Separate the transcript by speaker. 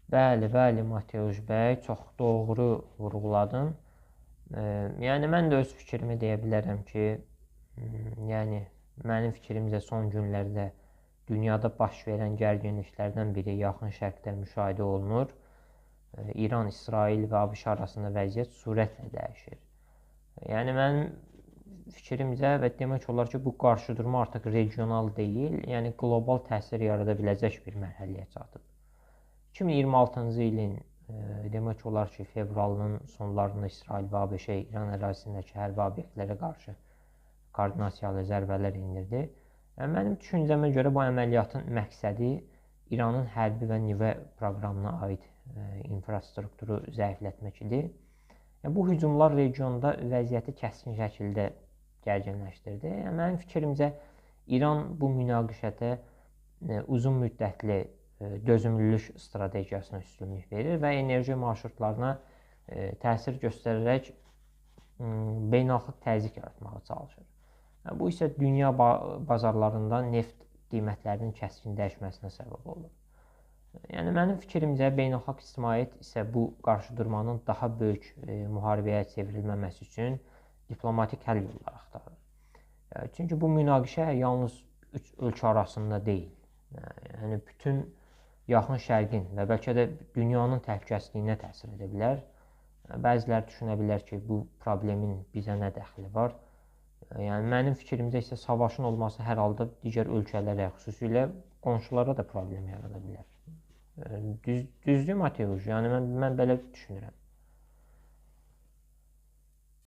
Speaker 1: Bəli, bəli, Mateusz bəy, çox doğru vurğuladın. Yəni mən də öz fikrimi deyə bilərəm ki, yəni mənim fikrimcə son günlərdə dünyada baş verən gərginliklərdən biri Yaxın Şərqdə müşahidə olunur. İran, İsrail və ABŞ arasında vəziyyət sürətlə dəyişir. Yəni mənim fikrimcə və demək olar ki, bu qarşıdurma artıq regional deyil, yəni qlobal təsir yarada biləcək bir mərhələyə çatıb. 2026-cı ilin demək olar ki, fevralının sonlarında İsrail və ABŞ İran ərazisindəki hərbi obyektlərə qarşı koordinasiyalı zərbələr endirdi. Mənim düşüncəmə görə bu əməliyyatın məqsədi İranın hərbi və nüvə proqramına aid infrastrukturu zəiflətmək idi. Bu hücumlar regionda vəziyyəti kəskin şəkildə gərginləşdirdi. Mənim fikrimcə İran bu münaqişədə uzun müddətli dözümlülük strategiyasına üstünlük verir və enerji marşrutlarına təsir göstərərək beynəlxalq təzyiq yaratmağa çalışır. Bu isə dünya bazarlarında neft qiymətlərinin kəskin dəyişməsinə səbəb olur. Yəni mənim fikrimcə beynəlxalq ictimaiyyət isə bu qarşıdurmanın daha böyük müharibəyə çevrilməməsi üçün diplomatik həll yolları axtarır. Çünki bu münaqişə yalnız üç ölkə arasında deyil. Yəni bütün Yaxın Şərqin və bəlkə də dünyanın təhlükəsizliyinə təsir edə bilər. Bəziləri düşünə bilər ki, bu problemin bizə nə dəxli var? Yəni mənim fikrimcə isə savaşın olması hər halda digər ölkələrə, xüsusilə qonşulara da problem yarada bilər. Düzdür Mateusz? Yəni mən belə düşünürəm.